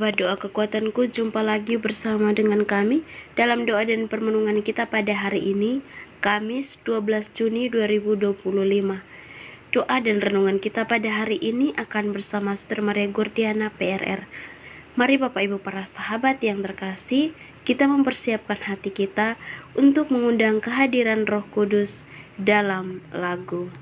sahabat doa kekuatanku, jumpa lagi bersama dengan kami dalam doa dan permenungan kita pada hari ini, Kamis 12 Juni 2025. Doa dan renungan kita pada hari ini akan bersama Suster Maria Gordiana PRR. Mari Bapak Ibu para sahabat yang terkasih, kita mempersiapkan hati kita untuk mengundang kehadiran Roh Kudus dalam lagu.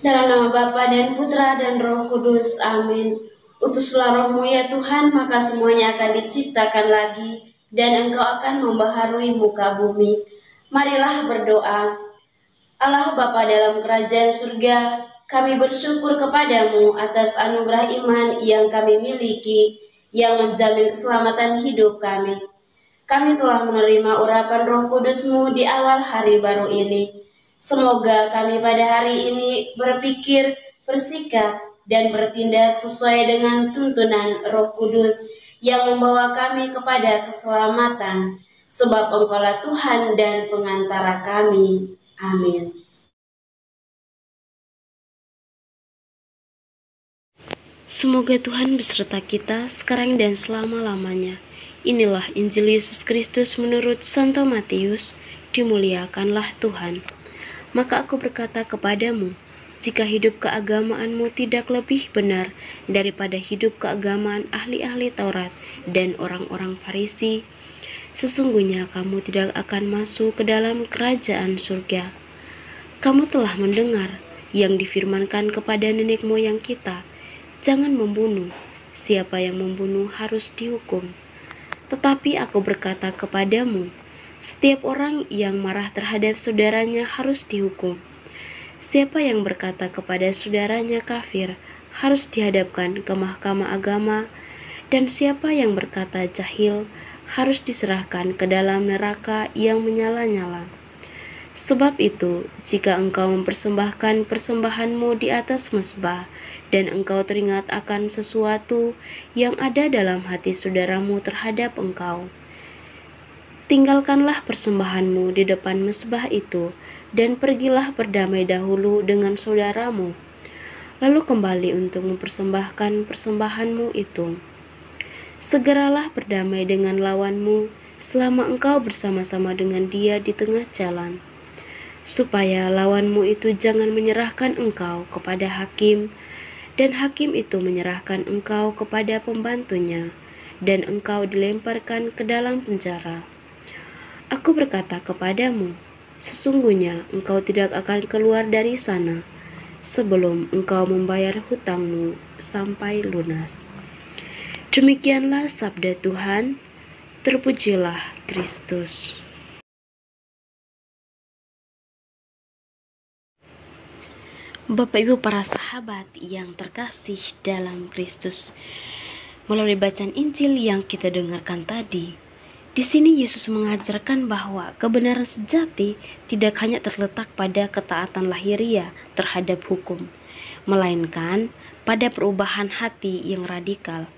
Dalam nama Bapa dan Putra dan Roh Kudus, amin. Utuslah Roh-Mu ya Tuhan, maka semuanya akan diciptakan lagi, dan Engkau akan membaharui muka bumi. Marilah berdoa. Allah Bapa dalam kerajaan surga, kami bersyukur kepadamu atas anugerah iman yang kami miliki, yang menjamin keselamatan hidup kami. Kami telah menerima urapan Roh Kudus-Mu di awal hari baru ini. Semoga kami pada hari ini berpikir, bersikap, dan bertindak sesuai dengan tuntunan Roh Kudus yang membawa kami kepada keselamatan. sebab Engkaulah Tuhan dan pengantara kami. Amin. Semoga Tuhan beserta kita sekarang dan selama-lamanya. Inilah Injil Yesus Kristus menurut Santo Matius. Dimuliakanlah Tuhan. Maka aku berkata kepadamu, jika hidup keagamaanmu tidak lebih benar daripada hidup keagamaan ahli-ahli Taurat dan orang-orang Farisi, sesungguhnya kamu tidak akan masuk ke dalam kerajaan surga. Kamu telah mendengar yang difirmankan kepada nenek moyang kita, jangan membunuh, siapa yang membunuh harus dihukum. Tetapi aku berkata kepadamu, setiap orang yang marah terhadap saudaranya harus dihukum. Siapa yang berkata kepada saudaranya kafir harus dihadapkan ke mahkamah agama, dan siapa yang berkata jahil harus diserahkan ke dalam neraka yang menyala-nyala. Sebab itu, jika engkau mempersembahkan persembahanmu di atas mezbah, dan engkau teringat akan sesuatu yang ada dalam hati saudaramu terhadap engkau, tinggalkanlah persembahanmu di depan mezbah itu, dan pergilah berdamai dahulu dengan saudaramu, lalu kembali untuk mempersembahkan persembahanmu itu. Segeralah berdamai dengan lawanmu selama engkau bersama-sama dengan dia di tengah jalan, supaya lawanmu itu jangan menyerahkan engkau kepada hakim, dan hakim itu menyerahkan engkau kepada pembantunya, dan engkau dilemparkan ke dalam penjara. Aku berkata kepadamu, sesungguhnya engkau tidak akan keluar dari sana sebelum engkau membayar hutangmu sampai lunas. Demikianlah sabda Tuhan. Terpujilah Kristus. Bapak Ibu para sahabat yang terkasih dalam Kristus, melalui bacaan Injil yang kita dengarkan tadi, di sini Yesus mengajarkan bahwa kebenaran sejati tidak hanya terletak pada ketaatan lahiriah terhadap hukum, melainkan pada perubahan hati yang radikal.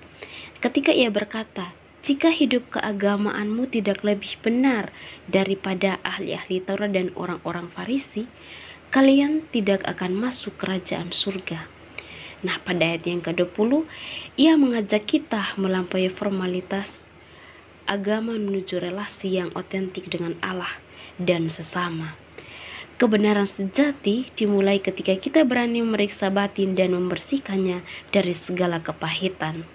Ketika ia berkata, jika hidup keagamaanmu tidak lebih benar daripada ahli-ahli Taurat dan orang-orang Farisi, kalian tidak akan masuk kerajaan surga. Nah, pada ayat yang ke-20, ia mengajak kita melampaui formalitas agama menuju relasi yang otentik dengan Allah dan sesama. Kebenaran sejati dimulai ketika kita berani memeriksa batin dan membersihkannya dari segala kepahitan.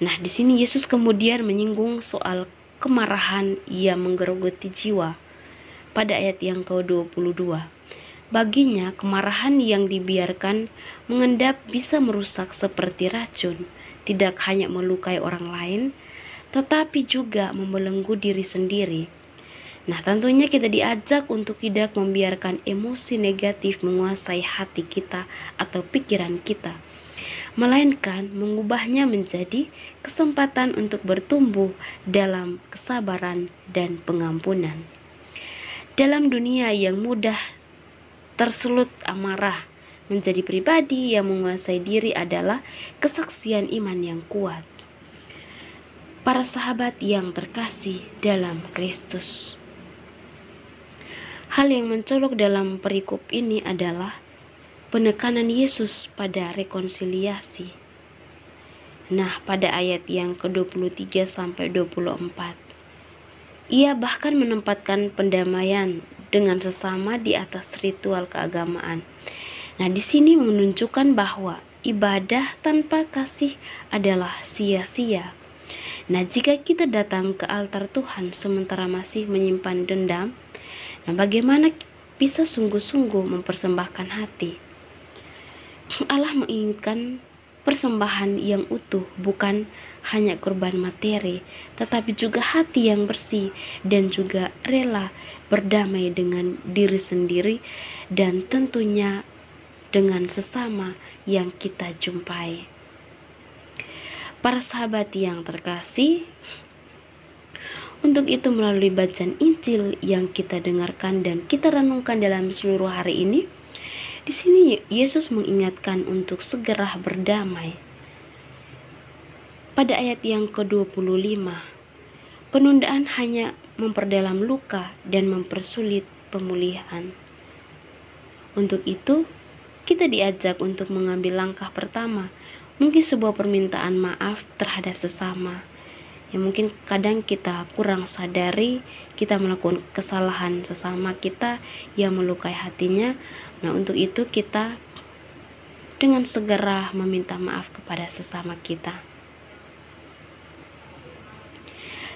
Nah, di sini Yesus kemudian menyinggung soal kemarahan yang menggerogoti jiwa pada ayat yang ke-22. Baginya, kemarahan yang dibiarkan mengendap bisa merusak seperti racun, tidak hanya melukai orang lain, tetapi juga membelenggu diri sendiri. Nah, tentunya kita diajak untuk tidak membiarkan emosi negatif menguasai hati kita atau pikiran kita, melainkan mengubahnya menjadi kesempatan untuk bertumbuh dalam kesabaran dan pengampunan. Dalam dunia yang mudah tersulut amarah, menjadi pribadi yang menguasai diri adalah kesaksian iman yang kuat. Para sahabat yang terkasih dalam Kristus, hal yang mencolok dalam perikop ini adalah penekanan Yesus pada rekonsiliasi. Nah, pada ayat yang ke-23 sampai 24, ia bahkan menempatkan pendamaian dengan sesama di atas ritual keagamaan. Nah, di sini menunjukkan bahwa ibadah tanpa kasih adalah sia-sia. Nah, jika kita datang ke altar Tuhan sementara masih menyimpan dendam, nah bagaimana bisa sungguh-sungguh mempersembahkan hati? Allah menginginkan persembahan yang utuh, bukan hanya korban materi, tetapi juga hati yang bersih dan juga rela berdamai dengan diri sendiri dan tentunya dengan sesama yang kita jumpai. Para sahabat yang terkasih, untuk itu melalui bacaan Injil yang kita dengarkan dan kita renungkan dalam seluruh hari ini, di sini Yesus mengingatkan untuk segera berdamai. Pada ayat yang ke-25, Penundaan hanya memperdalam luka dan mempersulit pemulihan. Untuk itu, kita diajak untuk mengambil langkah pertama, mungkin sebuah permintaan maaf terhadap sesama. Yang mungkin kadang kita kurang sadari, kita melakukan kesalahan sesama kita yang melukai hatinya. Nah, untuk itu kita dengan segera meminta maaf kepada sesama kita.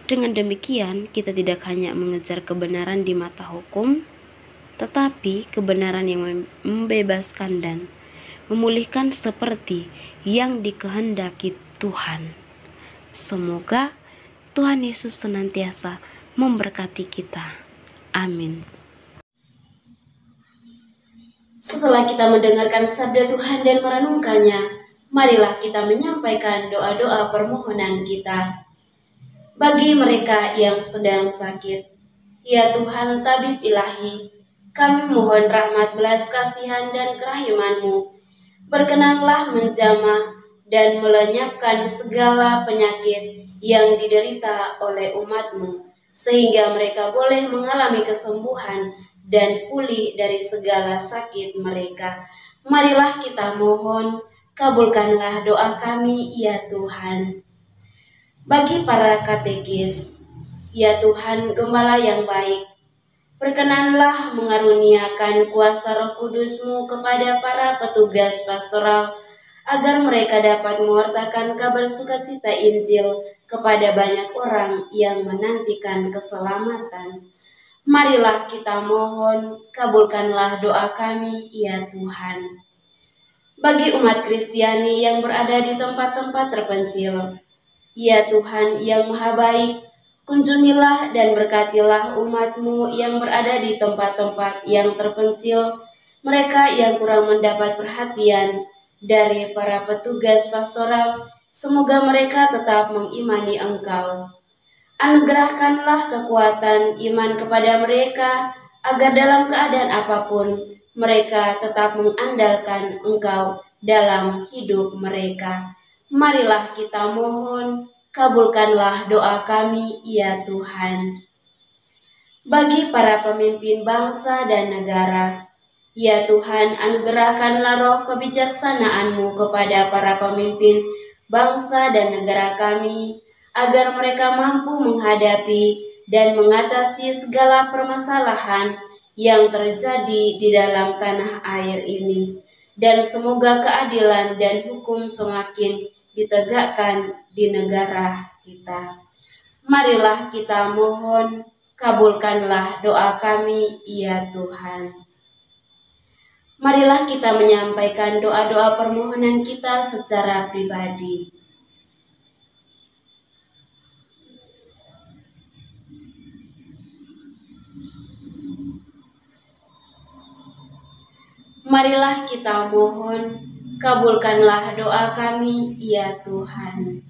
Dengan demikian, kita tidak hanya mengejar kebenaran di mata hukum, tetapi kebenaran yang membebaskan dan memulihkan seperti yang dikehendaki Tuhan. Semoga Tuhan Yesus senantiasa memberkati kita. Amin. Setelah kita mendengarkan sabda Tuhan dan merenungkannya, marilah kita menyampaikan doa-doa permohonan kita. Bagi mereka yang sedang sakit, ya Tuhan tabib ilahi, kami mohon rahmat belas kasihan dan kerahiman-Mu. Berkenanlah menjamah dan melenyapkan segala penyakit yang diderita oleh umat-Mu, sehingga mereka boleh mengalami kesembuhan dan pulih dari segala sakit mereka. Marilah kita mohon, kabulkanlah doa kami, ya Tuhan. Bagi para katekis, ya Tuhan Gembala yang baik, berkenanlah mengaruniakan kuasa Roh Kudus-Mu kepada para petugas pastoral, agar mereka dapat mewartakan kabar sukacita Injil kepada banyak orang yang menantikan keselamatan. Marilah kita mohon, kabulkanlah doa kami, ya Tuhan. Bagi umat Kristiani yang berada di tempat-tempat terpencil, ya Tuhan yang Maha Baik, kunjungilah dan berkatilah umat-Mu yang berada di tempat-tempat yang terpencil, mereka yang kurang mendapat perhatian dari para petugas pastoral. Semoga mereka tetap mengimani Engkau. Anugerahkanlah kekuatan iman kepada mereka, agar dalam keadaan apapun mereka tetap mengandalkan Engkau dalam hidup mereka. Marilah kita mohon, kabulkanlah doa kami, ya Tuhan. Bagi para pemimpin bangsa dan negara, ya Tuhan, anugerahkanlah roh kebijaksanaan-Mu kepada para pemimpin bangsa dan negara kami, agar mereka mampu menghadapi dan mengatasi segala permasalahan yang terjadi di dalam tanah air ini. Dan semoga keadilan dan hukum semakin ditegakkan di negara kita. Marilah kita mohon, kabulkanlah doa kami, ya Tuhan. Marilah kita menyampaikan doa-doa permohonan kita secara pribadi. Marilah kita mohon, kabulkanlah doa kami, ya Tuhan.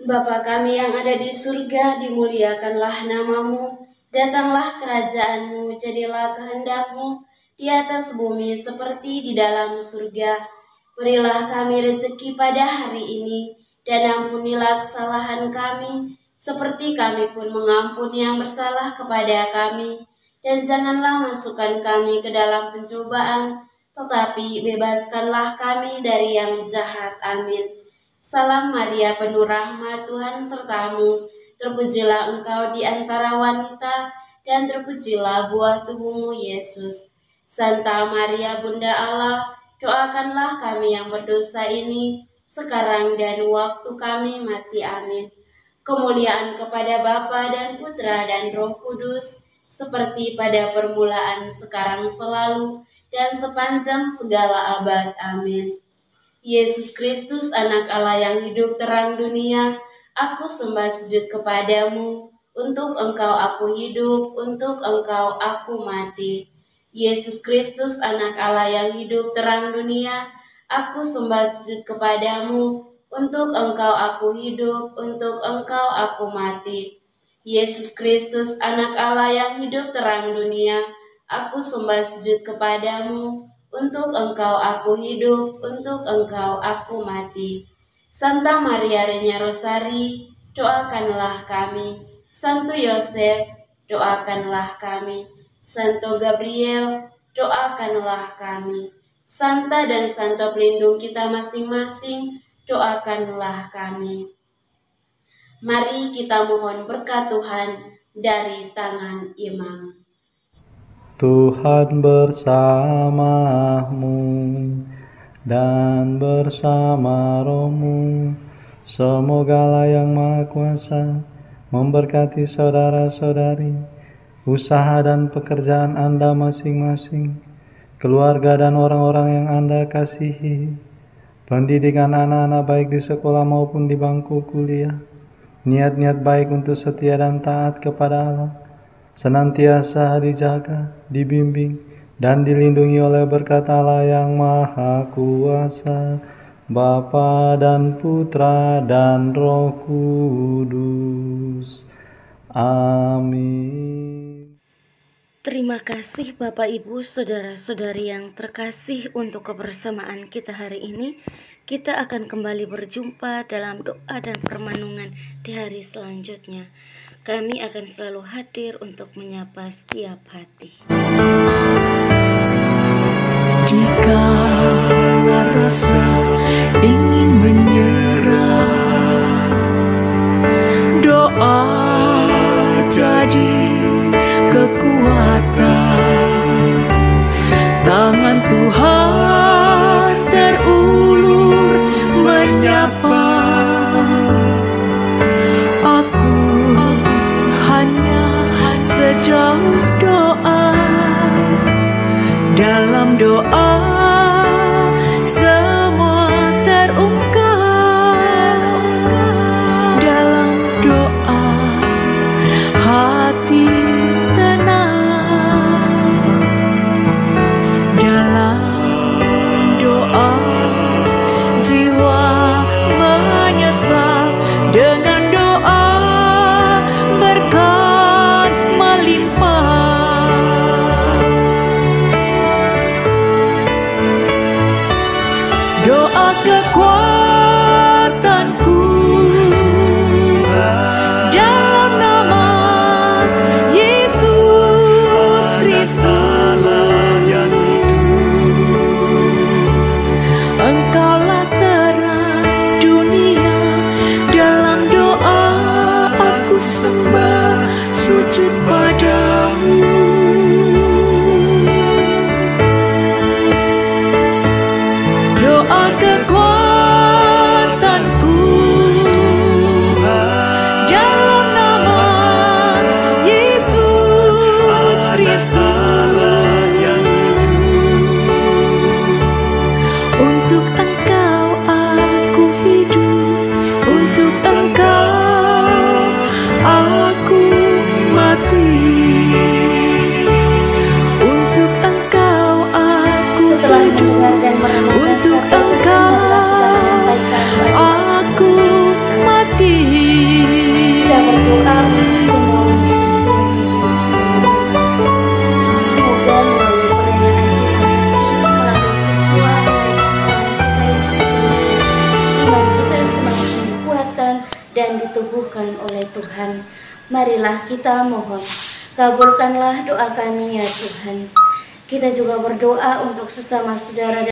Bapa kami yang ada di surga, dimuliakanlah nama-Mu, datanglah kerajaan-Mu, jadilah kehendak-Mu di atas bumi seperti di dalam surga. Berilah kami rezeki pada hari ini, dan ampunilah kesalahan kami, seperti kami pun mengampuni yang bersalah kepada kami. Dan janganlah masukkan kami ke dalam pencobaan, tetapi bebaskanlah kami dari yang jahat. Amin. Salam Maria, penuh rahmat, Tuhan sertamu. Terpujilah engkau di antara wanita, dan terpujilah buah tubuhmu, Yesus. Santa Maria, Bunda Allah, doakanlah kami yang berdosa ini, sekarang dan waktu kami mati. Amin. Kemuliaan kepada Bapa dan Putra dan Roh Kudus, seperti pada permulaan, sekarang, selalu, dan sepanjang segala abad. Amin. Yesus Kristus, anak Allah yang hidup terang dunia, aku sembah sujud kepadamu, untuk Engkau aku hidup, untuk Engkau aku mati. Yesus Kristus, anak Allah yang hidup terang dunia, aku sembah sujud kepadamu, untuk Engkau aku hidup, untuk Engkau aku mati. Yesus Kristus, anak Allah yang hidup terang dunia, aku sembah sujud kepadamu, untuk Engkau aku hidup, untuk Engkau aku mati. Santa Maria Regna Rosari, doakanlah kami. Santo Yosef, doakanlah kami. Santo Gabriel, doakanlah kami. Santa dan Santo pelindung kita masing-masing, doakanlah kami. Mari kita mohon berkat Tuhan dari tangan imam. Tuhan bersamamu dan bersama rohmu. Semoga Allah yang Maha Kuasa memberkati saudara-saudari, usaha dan pekerjaan Anda masing-masing, keluarga dan orang-orang yang Anda kasihi, pendidikan anak-anak baik di sekolah maupun di bangku kuliah, niat-niat baik untuk setia dan taat kepada Allah, senantiasa dijaga, dibimbing, dan dilindungi oleh berkat Allah yang Maha Kuasa, Bapa dan Putra dan Roh Kudus. Amin. Terima kasih Bapak Ibu, saudara-saudari yang terkasih untuk kebersamaan kita hari ini. Kita akan kembali berjumpa dalam doa dan permenungan di hari selanjutnya. Kami akan selalu hadir untuk menyapa setiap hati. Jika rasa ingin menyerah, doa jadi kekuatan. Tangan Tuhan terulur menyapa. Aku hanya sejauh doa. Dalam doa semua terungkap. Dalam doa hati tenang. Dalam doa jiwa menyesal. Dengan doa berkat melimpah. Doa kekuatanku dalam nama Yesus Kristus. Engkaulah terang dunia. Dalam doa aku sembah sujud padamu. Doa kekuatanku dalam nama Yesus Kristus. Untuk Engkau aku hidup, untuk Engkau aku mati. Untuk Engkau aku Setelah hidup, mendengar dan merenungkan untuk sabda Tuhan, Engkau aku mati. kita berdoa untuk semua semoga melalui perenungan iman kita semakin dikuatkan dan ditubuhkan oleh Tuhan. Marilah kita mohon, kabulkanlah doa kami ya Tuhan. Kita juga berdoa untuk sesama saudara